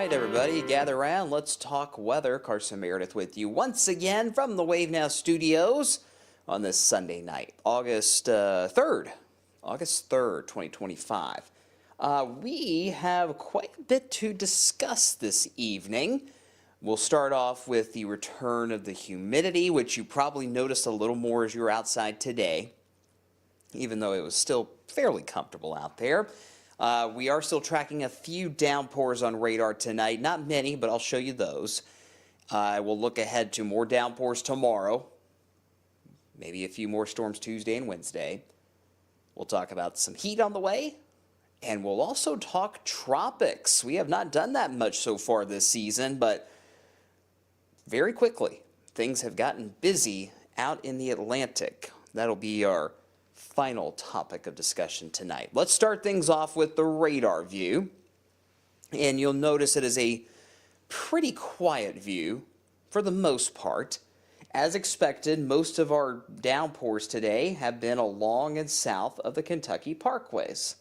right, everybody, gather around. Let's talk weather. Carson Meredith with you once again from the Wave Now Studios on this Sunday night, August 3rd, 2025. We have quite a bit to discuss this evening. We'll start off with the return of the humidity, which you probably noticed a little more as you were outside today, even though it was still fairly comfortable out there. We are still tracking a few downpours on radar tonight. Not many, but I'll show you those. We'll look ahead to more downpours tomorrow. Maybe a few more storms Tuesday and Wednesday. We'll talk about some heat on the way. And we'll also talk tropics. We have not done that much so far this season, but very quickly, things have gotten busy out in the Atlantic. That'll be our final topic of discussion tonight. Let's start things off with the radar view. And you'll notice it is a pretty quiet view for the most part. As expected, most of our downpours today have been along and south of the Kentucky parkways.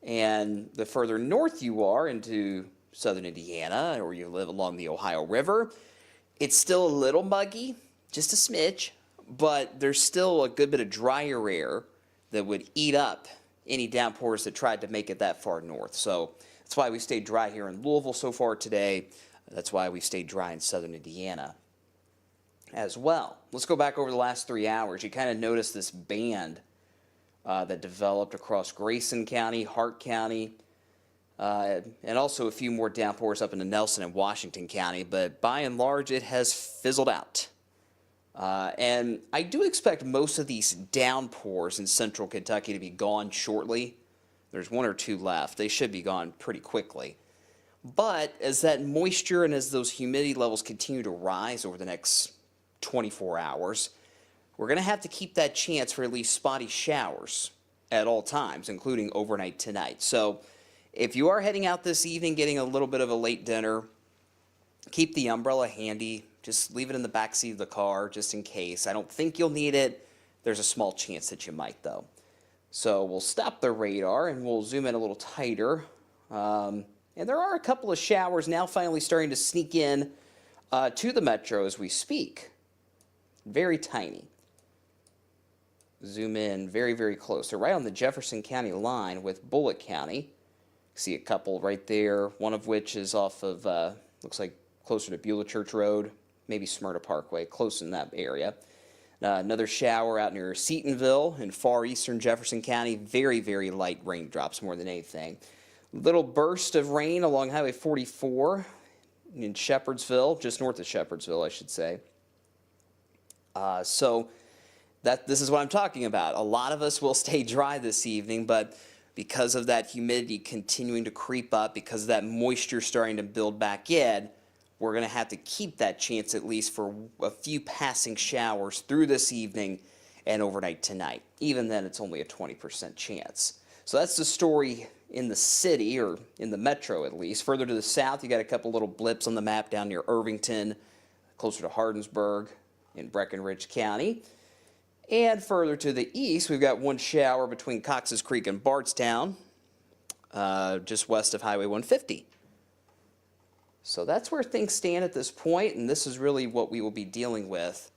And the further north you are into southern Indiana, or you live along the Ohio River, it's still a little muggy, just a smidge, but there's still a good bit of drier air that would eat up any downpours that tried to make it that far north. So that's why we stayed dry here in Louisville so far today. That's why we stayed dry in southern Indiana as well. Let's go back over the last 3 hours. You kind of notice this band that developed across Grayson County, Hart County, and also a few more downpours up into Nelson and Washington County. But by and large, it has fizzled out. And I do expect most of these downpours in central Kentucky to be gone shortly. There's one or two left. They should be gone pretty quickly. But as that moisture and as those humidity levels continue to rise over the next 24 hours, we're going to have to keep that chance for at least spotty showers at all times, including overnight tonight. So if you are heading out this evening, getting a little bit of a late dinner, keep the umbrella handy. Just leave it in the back seat of the car just in case. I don't think you'll need it. There's a small chance that you might, though. So we'll stop the radar and we'll zoom in a little tighter. And there are a couple of showers now finally starting to sneak in to the metro as we speak. Very tiny. Zoom in very, very close. They're right on the Jefferson County line with Bullitt County. See a couple right there, one of which is off of, looks like closer to Beulah Church Road, maybe Smyrna Parkway, close in that area. Another shower out near Seatonville in far eastern Jefferson County. Very, very light raindrops more than anything. Little burst of rain along Highway 44 in Shepherdsville, just north of Shepherdsville, I should say. So this is what I'm talking about. A lot of us will stay dry this evening, but because of that humidity continuing to creep up, because of that moisture starting to build back in, we're going to have to keep that chance at least for a few passing showers through this evening and overnight tonight. Even then, it's only a 20% chance. So that's the story in the city, or in the metro at least. Further to the south, you got a couple little blips on the map down near Irvington, closer to Hardinsburg in Breckinridge County. And further to the east, we've got one shower between Cox's Creek and Bardstown, just west of Highway 150. So that's where things stand at this point, and this is really what we will be dealing with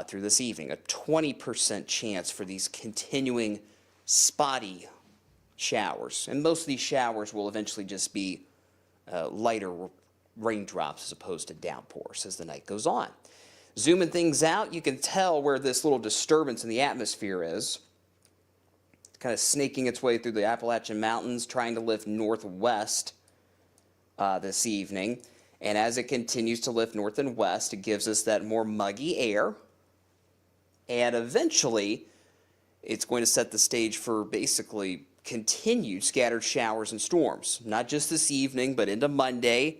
through this evening. A 20% chance for these continuing spotty showers. And most of these showers will eventually just be lighter raindrops as opposed to downpours as the night goes on. Zooming things out, you can tell where this little disturbance in the atmosphere is. It's kind of snaking its way through the Appalachian Mountains, trying to lift northwest this evening. And as it continues to lift north and west, it gives us that more muggy air. And eventually, it's going to set the stage for basically continued scattered showers and storms. Not just this evening, but into Monday,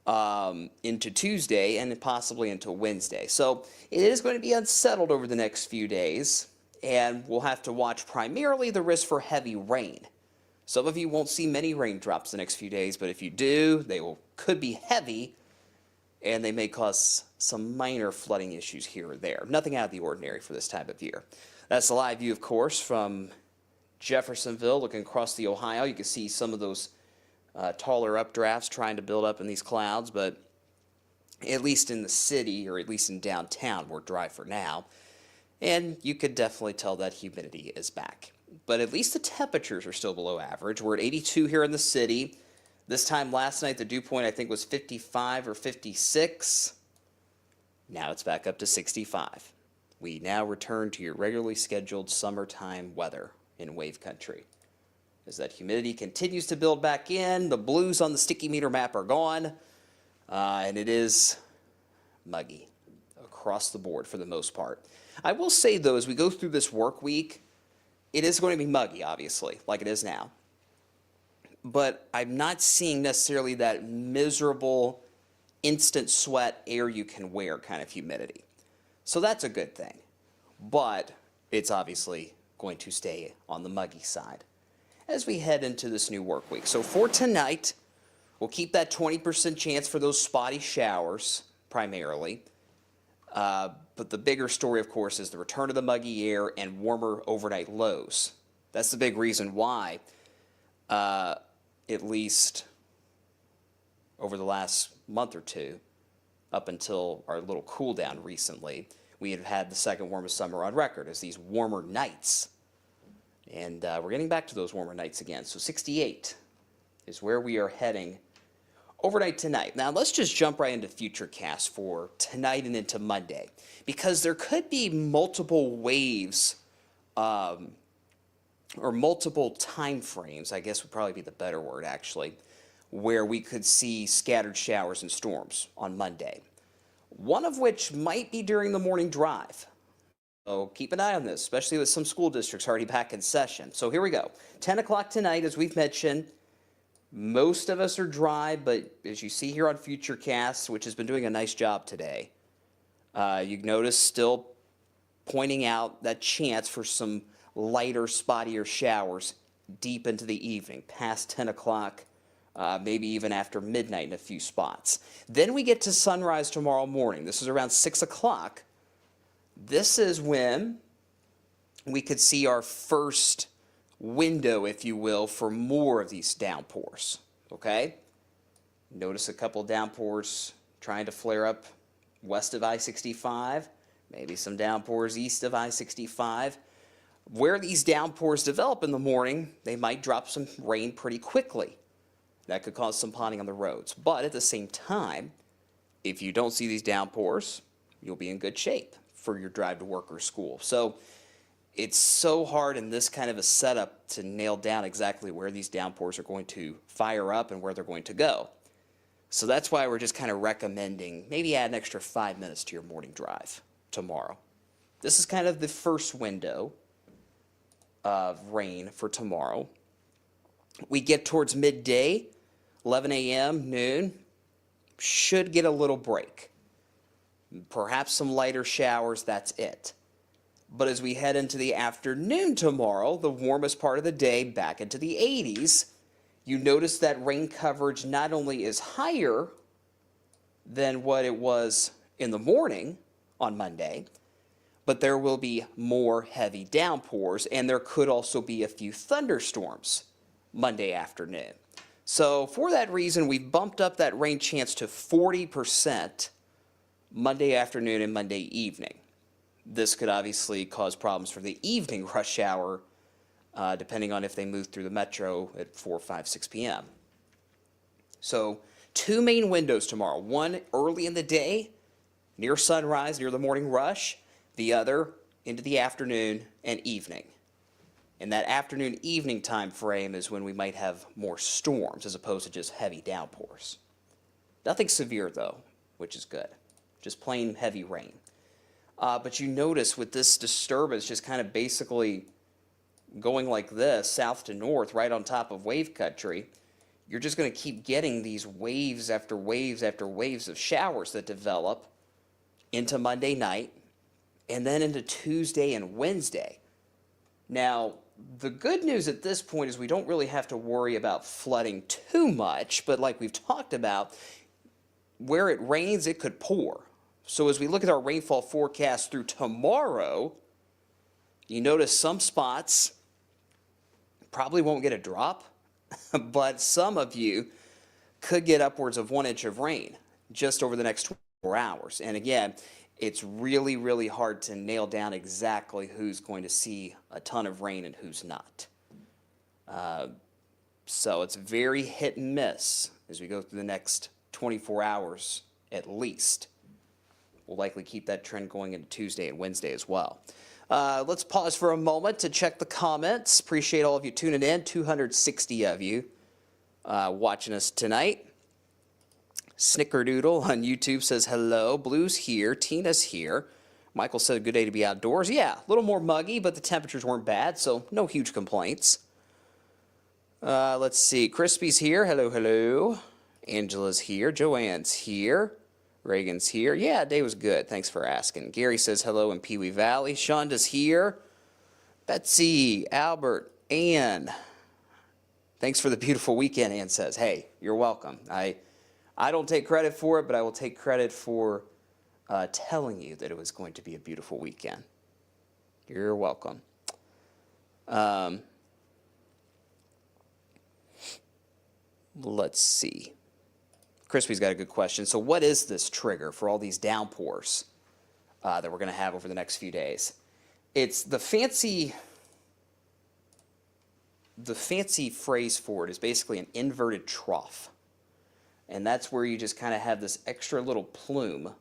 into Tuesday, and possibly into Wednesday. So it is going to be unsettled over the next few days, and we'll have to watch primarily the risk for heavy rain. Some of you won't see many raindrops the next few days, but if you do, they could be heavy, and they may cause some minor flooding issues here or there. Nothing out of the ordinary for this time of year. That's the live view, of course, from Jeffersonville, looking across the Ohio. You can see some of those taller updrafts trying to build up in these clouds, but at least in the city, or at least in downtown, we're dry for now. And you could definitely tell that humidity is back. But at least the temperatures are still below average. We're at 82 here in the city. This time last night, the dew point, I think, was 55 or 56. Now it's back up to 65. We now return to your regularly scheduled summertime weather in wave country. As that humidity continues to build back in, the blues on the sticky meter map are gone, and it is muggy across the board for the most part. I will say, though, as we go through this work week, it is going to be muggy, obviously, like it is now. But I'm not seeing necessarily that miserable, instant sweat, air you can wear kind of humidity. So that's a good thing. But it's obviously going to stay on the muggy side as we head into this new work week. So for tonight, we'll keep that 20% chance for those spotty showers, primarily. But the bigger story, of course, is the return of the muggy air and warmer overnight lows. That's the big reason why, at least over the last month or two, up until our little cool down recently, we have had the second warmest summer on record as these warmer nights. And we're getting back to those warmer nights again. So 68 is where we are heading overnight tonight. Now let's just jump right into futurecast for tonight and into Monday, because there could be multiple waves or multiple time frames, I guess would probably be the better word actually, where we could see scattered showers and storms on Monday. One of which might be during the morning drive. So keep an eye on this, especially with some school districts already back in session. So here we go. 10 o'clock tonight, as we've mentioned, most of us are dry, but as you see here on Futurecast, which has been doing a nice job today, you notice still pointing out that chance for some lighter, spottier showers deep into the evening, past 10 o'clock, maybe even after midnight in a few spots. Then we get to sunrise tomorrow morning. This is around 6 o'clock. This is when we could see our first window, if you will, for more of these downpours, okay? Notice a couple of downpours trying to flare up west of I-65, maybe some downpours east of I-65. Where these downpours develop in the morning, they might drop some rain pretty quickly. That could cause some ponding on the roads. But at the same time, if you don't see these downpours, you'll be in good shape for your drive to work or school. So it's so hard in this kind of a setup to nail down exactly where these downpours are going to fire up and where they're going to go. So that's why we're just kind of recommending maybe add an extra 5 minutes to your morning drive tomorrow. This is kind of the first window of rain for tomorrow. We get towards midday, 11 a.m., noon, should get a little break. Perhaps some lighter showers, that's it. But as we head into the afternoon tomorrow, the warmest part of the day, back into the 80s, you notice that rain coverage not only is higher than what it was in the morning on Monday, but there will be more heavy downpours, and there could also be a few thunderstorms Monday afternoon. So for that reason, we've bumped up that rain chance to 40% Monday afternoon and Monday evening. This could obviously cause problems for the evening rush hour, depending on if they move through the metro at 4, 5, 6 p.m. So two main windows tomorrow. One early in the day, near sunrise, near the morning rush. The other into the afternoon and evening. And that afternoon-evening time frame is when we might have more storms as opposed to just heavy downpours. Nothing severe, though, which is good. Just plain heavy rain. But you notice with this disturbance just kind of basically going like this, south to north, right on top of wave country, you're just going to keep getting these waves after waves after waves of showers that develop into Monday night and then into Tuesday and Wednesday. Now, the good news at this point is we don't really have to worry about flooding too much, but like we've talked about, where it rains, it could pour. So as we look at our rainfall forecast through tomorrow, you notice some spots probably won't get a drop, but some of you could get upwards of 1 inch of rain just over the next 24 hours. And again, it's really, really hard to nail down exactly who's going to see a ton of rain and who's not. So it's very hit and miss as we go through the next 24 hours at least. We'll likely keep that trend going into Tuesday and Wednesday as well. Let's pause for a moment to check the comments. Appreciate all of you tuning in. 260 of you watching us tonight. Snickerdoodle on YouTube says hello. Blue's here. Tina's here. Michael said a good day to be outdoors. Yeah, a little more muggy, but the temperatures weren't bad, so no huge complaints. Let's see. Crispy's here. Hello, hello. Angela's here. Joanne's here. Reagan's here. Yeah, day was good. Thanks for asking. Gary says hello in Pewee Valley. Shonda's here. Betsy, Albert, Ann. Thanks for the beautiful weekend, Ann says. Hey, you're welcome. I don't take credit for it, but I will take credit for telling you that it was going to be a beautiful weekend. You're welcome. Let's see. Crispy's got a good question. So what is this trigger for all these downpours that we're going to have over the next few days? It's the fancy phrase for it is basically an inverted trough. And that's where you just kind of have this extra little plume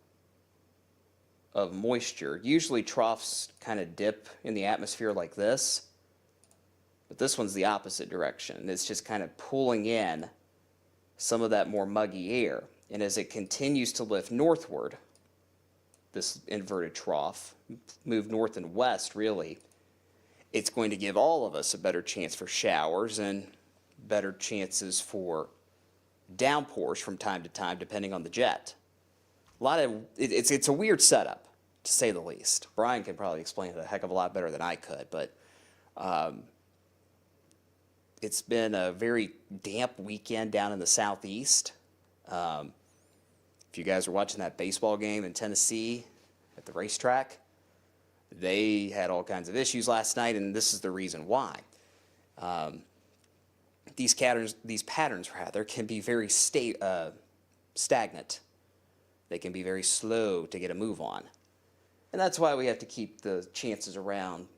of moisture. Usually troughs kind of dip in the atmosphere like this, but this one's the opposite direction. It's just kind of pulling in some of that more muggy air. And as it continues to lift northward, this inverted trough, move north and west really, it's going to give all of us a better chance for showers and better chances for downpours from time to time, depending on the jet. It's a weird setup, to say the least. Brian can probably explain it a heck of a lot better than I could, but it's been a very damp weekend down in the southeast. If you guys were watching that baseball game in Tennessee at the racetrack, they had all kinds of issues last night, and this is the reason why. These patterns can be very stagnant. They can be very slow to get a move on. And that's why we have to keep the chances around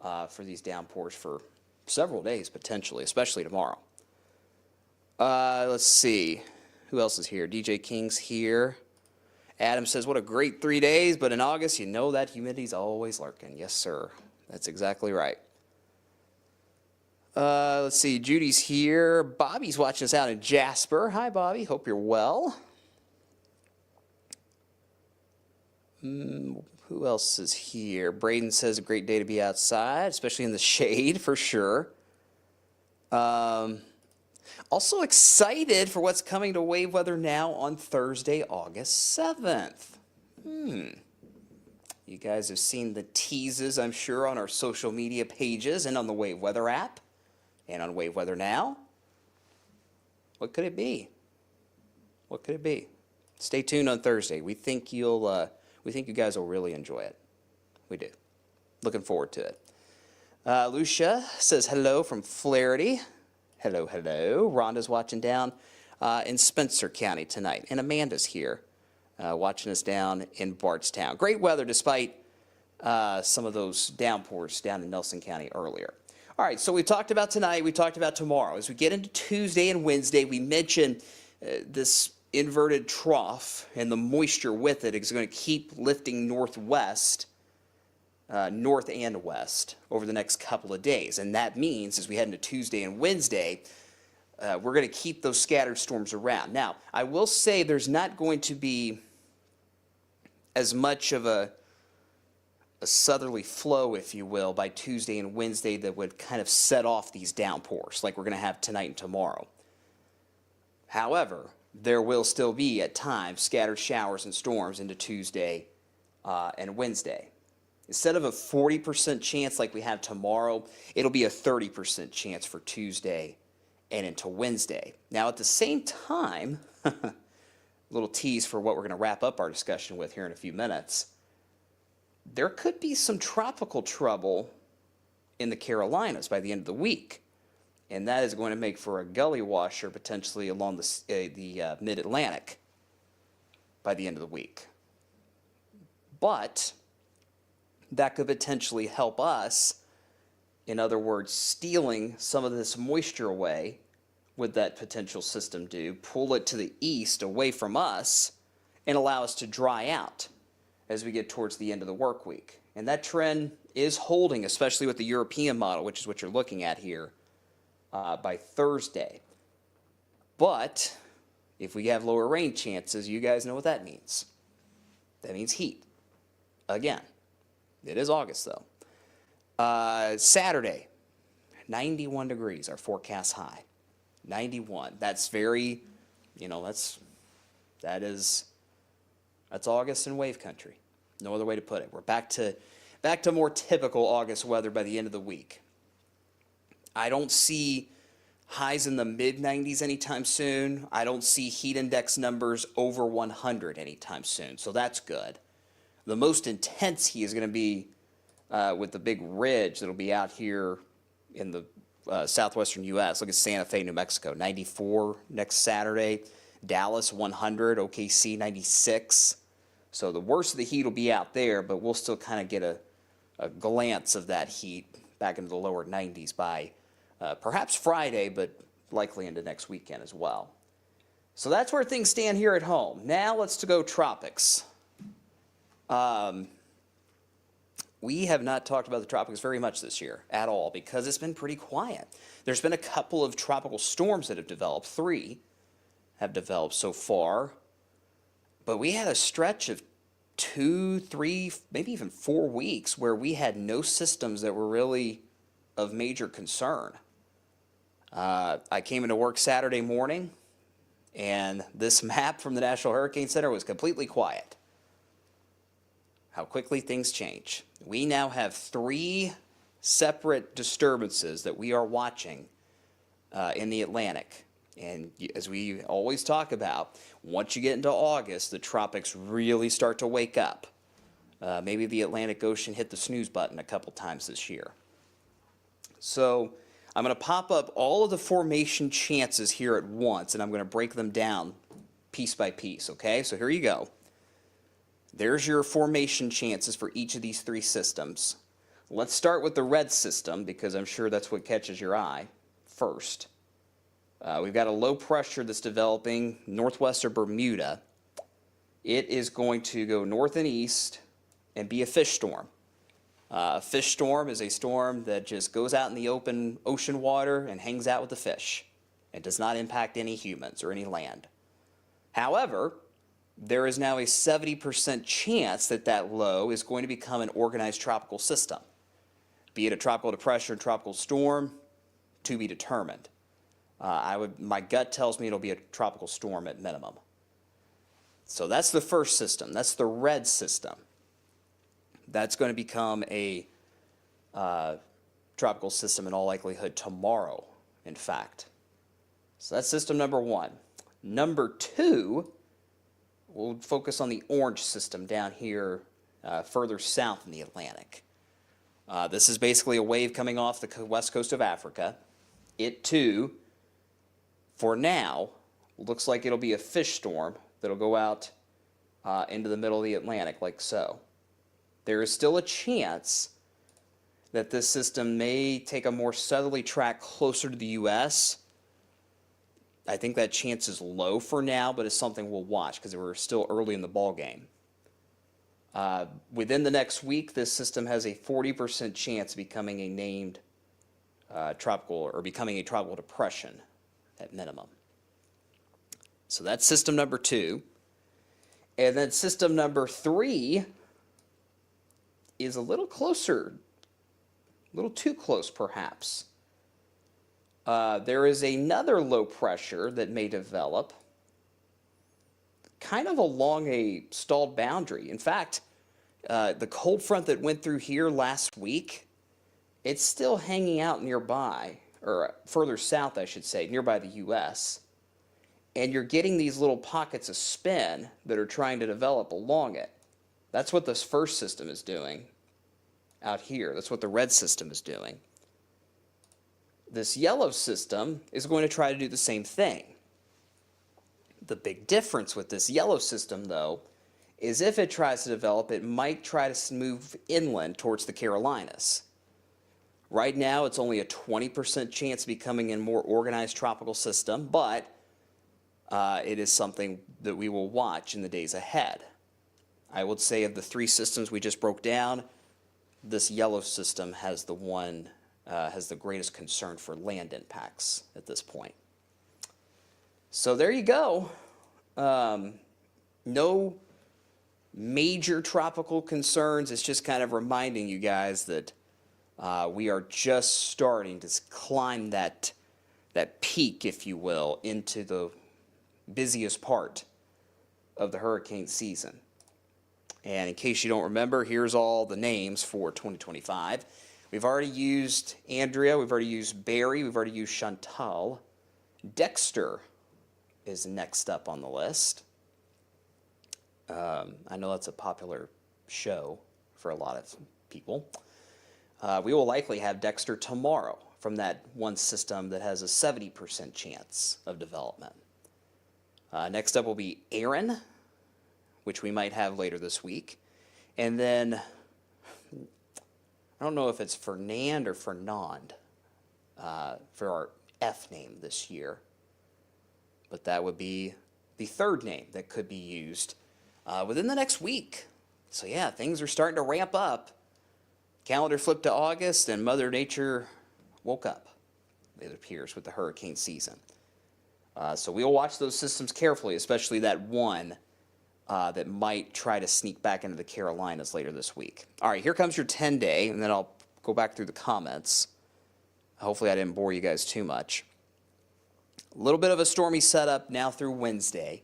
for these downpours for several days, potentially, especially tomorrow. Let's see. Who else is here? DJ King's here. Adam says, what a great 3 days, but in August, you know that humidity's always lurking. Yes, sir. That's exactly right. Let's see. Judy's here. Bobby's watching us out in Jasper. Hi, Bobby. Hope you're well. Who else is here? Braden says a great day to be outside, especially in the shade, for sure. Also excited for what's coming to Wave Weather Now on Thursday, August 7th. You guys have seen the teases, I'm sure, on our social media pages and on the Wave Weather app and on Wave Weather Now. What could it be? What could it be? Stay tuned on Thursday. We think you guys will really enjoy it. We do. Looking forward to it. Lucia says hello from Flaherty. Hello, hello. Rhonda's watching down in Spencer County tonight. And Amanda's here watching us down in Bardstown. Great weather despite some of those downpours down in Nelson County earlier. All right, so we talked about tonight. We talked about tomorrow. As we get into Tuesday and Wednesday, we mentioned this inverted trough and the moisture with it is going to keep lifting northwest, north and west over the next couple of days. And that means as we head into Tuesday and Wednesday, we're going to keep those scattered storms around. Now, I will say there's not going to be as much of a southerly flow, if you will, by Tuesday and Wednesday that would kind of set off these downpours like we're going to have tonight and tomorrow. However, there will still be, at times, scattered showers and storms into Tuesday and Wednesday. Instead of a 40% chance like we have tomorrow, it'll be a 30% chance for Tuesday and into Wednesday. Now, at the same time, a little tease for what we're going to wrap up our discussion with here in a few minutes, there could be some tropical trouble in the Carolinas by the end of the week. and that is going to make for a gully washer potentially along the mid-Atlantic by the end of the week. But that could potentially help us, in other words, stealing some of this moisture away. Would that potential system do? Pull it to the east away from us and allow us to dry out as we get towards the end of the work week. And that trend is holding, especially with the European model, which is what you're looking at here, by Thursday. But if we have lower rain chances, you guys know what that means. That means heat. Again, it is August though. Saturday, 91 degrees, our forecast high. 91. That's very, that's August in wave country. No other way to put it. We're back to more typical August weather by the end of the week. I don't see highs in the mid-90s anytime soon. I don't see heat index numbers over 100 anytime soon, so that's good. The most intense heat is going to be with the big ridge that'll be out here in the southwestern U.S. Look at Santa Fe, New Mexico, 94 next Saturday. Dallas, 100. OKC, 96. So the worst of the heat will be out there, but we'll still kind of get a glance of that heat back into the lower 90s by perhaps Friday, but likely into next weekend as well. So that's where things stand here at home. Now let's go tropics. We have not talked about the tropics very much this year at all because it's been pretty quiet. There's been a couple of tropical storms that have developed. 3 have developed so far. But we had a stretch of 2, 3, maybe even 4 weeks where we had no systems that were really of major concern. I came into work Saturday morning, and this map from the National Hurricane Center was completely quiet. How quickly things change. We now have 3 separate disturbances that we are watching in the Atlantic. And as we always talk about, once you get into August, the tropics really start to wake up. Maybe the Atlantic Ocean hit the snooze button a couple times this year. So I'm going to pop up all of the formation chances here at once, and I'm going to break them down piece by piece, okay? So here you go. There's your formation chances for each of these 3 systems. Let's start with the red system, because I'm sure that's what catches your eye first. We've got a low pressure that's developing northwest of Bermuda. It is going to go north and east and be a fish storm. A fish storm is a storm that just goes out in the open ocean water and hangs out with the fish. It does not impact any humans or any land. However, there is now a 70% chance that that low is going to become an organized tropical system. Be it a tropical depression, tropical storm, to be determined. My gut tells me it'll be a tropical storm at minimum. So that's the first system. That's the red system. That's going to become a tropical system in all likelihood tomorrow, in fact. So that's system number 1. Number 2, we'll focus on the orange system down here further south in the Atlantic. This is basically a wave coming off the west coast of Africa. It too, for now, looks like it'll be a fish storm that'll go out into the middle of the Atlantic like so. There is still a chance that this system may take a more southerly track closer to the U.S. I think that chance is low for now, but it's something we'll watch because we're still early in the ball game. Within the next week, this system has a 40% chance of becoming a named tropical or becoming a tropical depression at minimum. So that's system number 2. And then system number 3 is a little closer, a little too close perhaps. There is another low pressure that may develop kind of along a stalled boundary. In fact, the cold front that went through here last week, it's still hanging out nearby, or further south, I should say, nearby the U.S. And you're getting these little pockets of spin that are trying to develop along it. That's what this first system is doing out here. That's what the red system is doing. This yellow system is going to try to do the same thing. The big difference with this yellow system, though, is if it tries to develop, it might try to move inland towards the Carolinas. Right now, it's only a 20% chance of becoming a more organized tropical system, but it is something that we will watch in the days ahead. I would say of the three systems we just broke down, this yellow system has the greatest concern for land impacts at this point. So there you go. No major tropical concerns. It's just kind of reminding you guys that we are just starting to climb that peak, if you will, into the busiest part of the hurricane season. And in case you don't remember, here's all the names for 2025. We've already used Andrea, we've already used Barry, we've already used Chantal. Dexter is next up on the list. I know that's a popular show for a lot of people. We will likely have Dexter tomorrow from that one system that has a 70% chance of development. Next up will be Aaron, which we might have later this week. And then, I don't know if it's Fernand or Fernand for our F name this year, but that would be the third name that could be used within the next week. So yeah, things are starting to ramp up. Calendar flipped to August and Mother Nature woke up, it appears, with the hurricane season. So we'll watch those systems carefully, especially that one that might try to sneak back into the Carolinas later this week. All right, here comes your 10-day, and then I'll go back through the comments. Hopefully I didn't bore you guys too much. A little bit of a stormy setup now through Wednesday.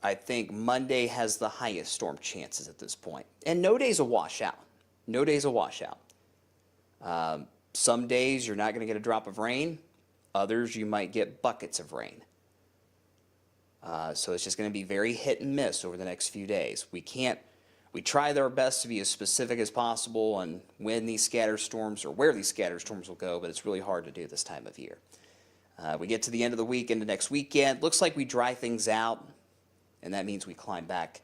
I think Monday has the highest storm chances at this point. And no day's a washout. No day's a washout. Some days you're not going to get a drop of rain. Others you might get buckets of rain. So it's just going to be very hit and miss over the next few days. We try our best to be as specific as possible on when these scatter storms or where these scatter storms will go, but it's really hard to do this time of year. We get to the end of the week into next weekend. Looks like we dry things out, and that means we climb back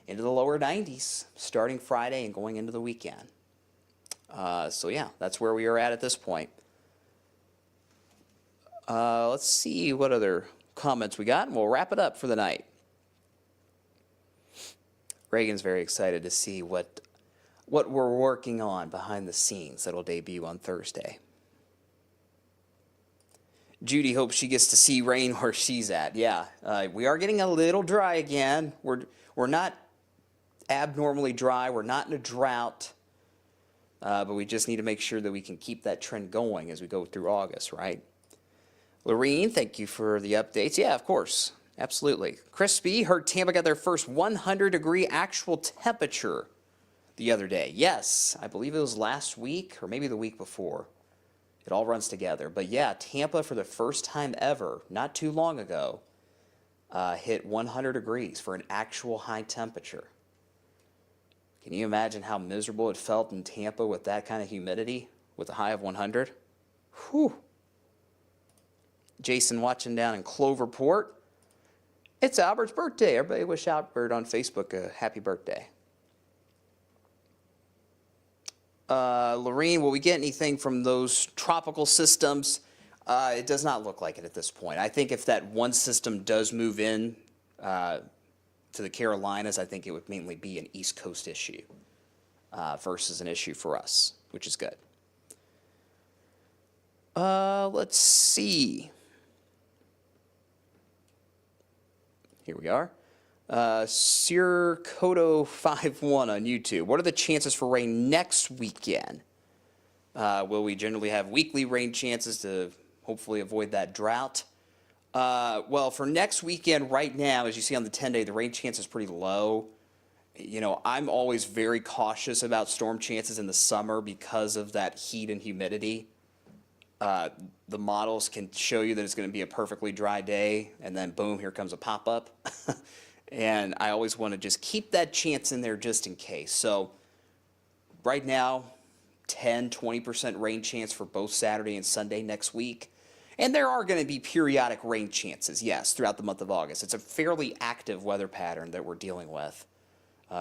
into the lower 90s starting Friday and going into the weekend. So yeah, that's where we are at this point. Let's see what other comments we got, and we'll wrap it up for the night. Reagan's very excited to see what we're working on behind the scenes that'll debut on Thursday. Judy hopes she gets to see rain where she's at. Yeah, we are getting a little dry again. We're not abnormally dry. We're not in a drought, but we just need to make sure that we can keep that trend going as we go through August, right? Lorene, thank you for the updates. Yeah, of course. Absolutely. Crispy, heard Tampa got their first 100-degree actual temperature the other day. Yes, I believe it was last week or maybe the week before. It all runs together. But yeah, Tampa for the first time ever, not too long ago, hit 100 degrees for an actual high temperature. Can you imagine how miserable it felt in Tampa with that kind of humidity with a high of 100? Whew. Jason watching down in Cloverport. It's Albert's birthday. Everybody wish Albert on Facebook a happy birthday. Lorene, will we get anything from those tropical systems? It does not look like it at this point. I think if that one system does move in to the Carolinas, I think it would mainly be an East Coast issue versus an issue for us, which is good. Let's see. Here we are. Sir Kodo51 on YouTube. What are the chances for rain next weekend? Will we generally have weekly rain chances to hopefully avoid that drought? Well, for next weekend right now, as you see on the 10-day, the rain chance is pretty low. You know, I'm always very cautious about storm chances in the summer because of that heat and humidity. The models can show you that it's going to be a perfectly dry day, and then boom, here comes a pop-up. And I always want to just keep that chance in there just in case. So right now, 10-20% rain chance for both Saturday and Sunday next week. And there are going to be periodic rain chances, yes, throughout the month of August. It's a fairly active weather pattern that we're dealing with.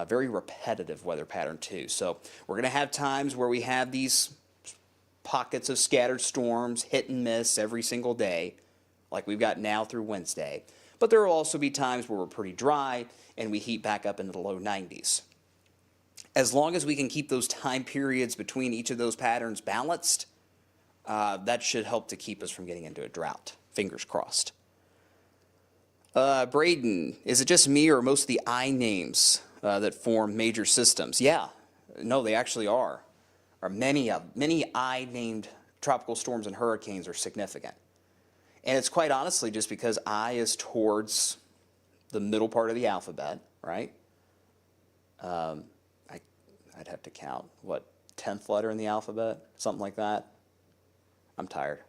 Very repetitive weather pattern, too. So we're going to have times where we have these pockets of scattered storms, hit and miss every single day, like we've got now through Wednesday. But there will also be times where we're pretty dry and we heat back up into the low 90s. As long as we can keep those time periods between each of those patterns balanced, that should help to keep us from getting into a drought. Fingers crossed. Braden, is it just me or most of the I names that form major systems? Yeah, no, they actually are. Many I named tropical storms and hurricanes are significant. And it's quite honestly just because I is towards the middle part of the alphabet, right? I'd have to count, what, 10th letter in the alphabet? Something like that. I'm tired.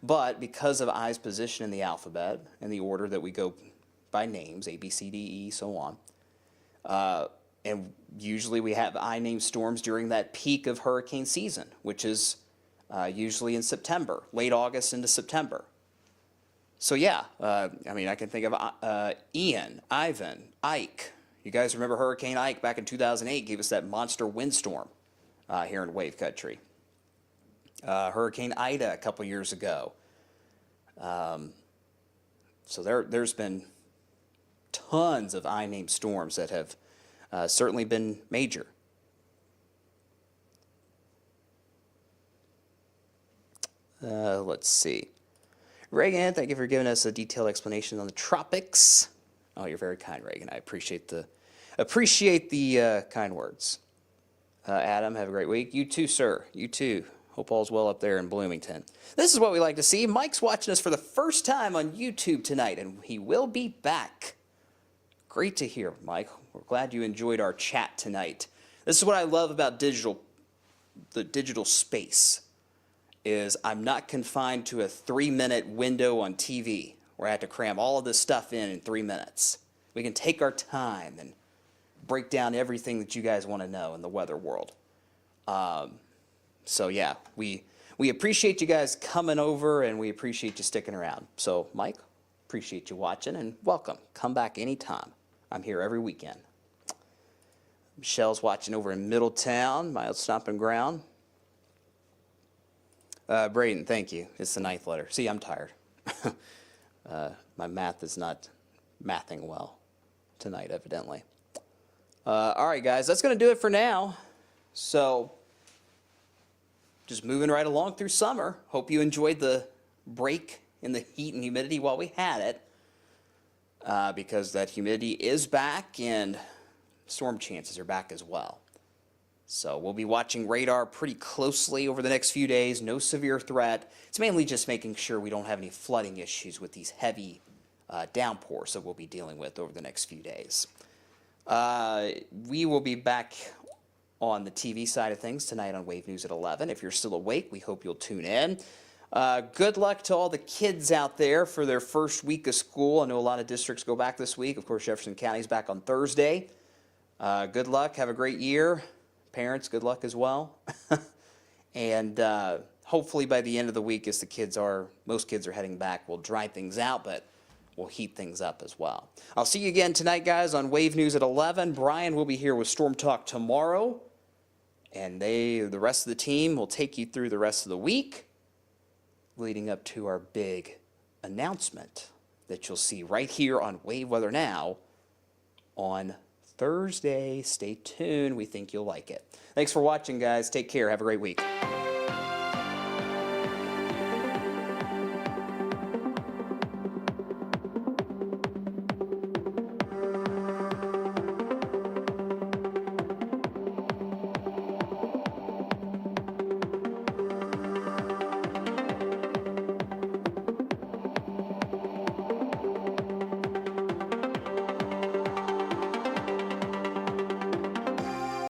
But because of I's position in the alphabet and the order that we go by names, A, B, C, D, E, so on, and usually we have I named storms during that peak of hurricane season, which is usually in September, late August into September. So yeah, I mean, I can think of Ian, Ivan, Ike. You guys remember Hurricane Ike back in 2008 gave us that monster windstorm here in Wave Country. Hurricane Ida a couple years ago. So there's been tons of I-named storms that have certainly been major. Let's see. Reagan, thank you for giving us a detailed explanation on the tropics. Oh, you're very kind, Reagan. I appreciate the kind words. Adam, have a great week. You too, sir. You too. Hope all's well up there in Bloomington. This is what we like to see. Mike's watching us for the first time on YouTube tonight, and he will be back. Great to hear, Mike. We're glad you enjoyed our chat tonight. This is what I love about the digital space, is I'm not confined to a 3-minute window on TV where I have to cram all of this stuff in 3 minutes. We can take our time and break down everything that you guys want to know in the weather world. So yeah, we appreciate you guys coming over, and we appreciate you sticking around. So Mike, appreciate you watching, and welcome. Come back anytime. I'm here every weekend. Michelle's watching over in Middletown, my old stomping ground. Braden, thank you. It's the 9th letter. See, I'm tired. My math is not mathing well tonight, evidently. All right, guys, that's going to do it for now. So just moving right along through summer. Hope you enjoyed the break in the heat and humidity while we had it, because that humidity is back and storm chances are back as well. So we'll be watching radar pretty closely over the next few days. No severe threat. It's mainly just making sure we don't have any flooding issues with these heavy downpours that we'll be dealing with over the next few days. We will be back on the TV side of things tonight on Wave News at 11. If you're still awake, we hope you'll tune in. Good luck to all the kids out there for their first week of school. I know a lot of districts go back this week. Of course, Jefferson County's back on Thursday. Good luck. Have a great year. Parents, good luck as well. And hopefully by the end of the week, as most kids are heading back, we'll dry things out, but we'll heat things up as well. I'll see you again tonight, guys, on Wave News at 11. Brian will be here with Storm Talk tomorrow, and the rest of the team will take you through the rest of the week, leading up to our big announcement that you'll see right here on Wave Weather Now on Thursday. Stay tuned. We think you'll like it. Thanks for watching, guys. Take care. Have a great week.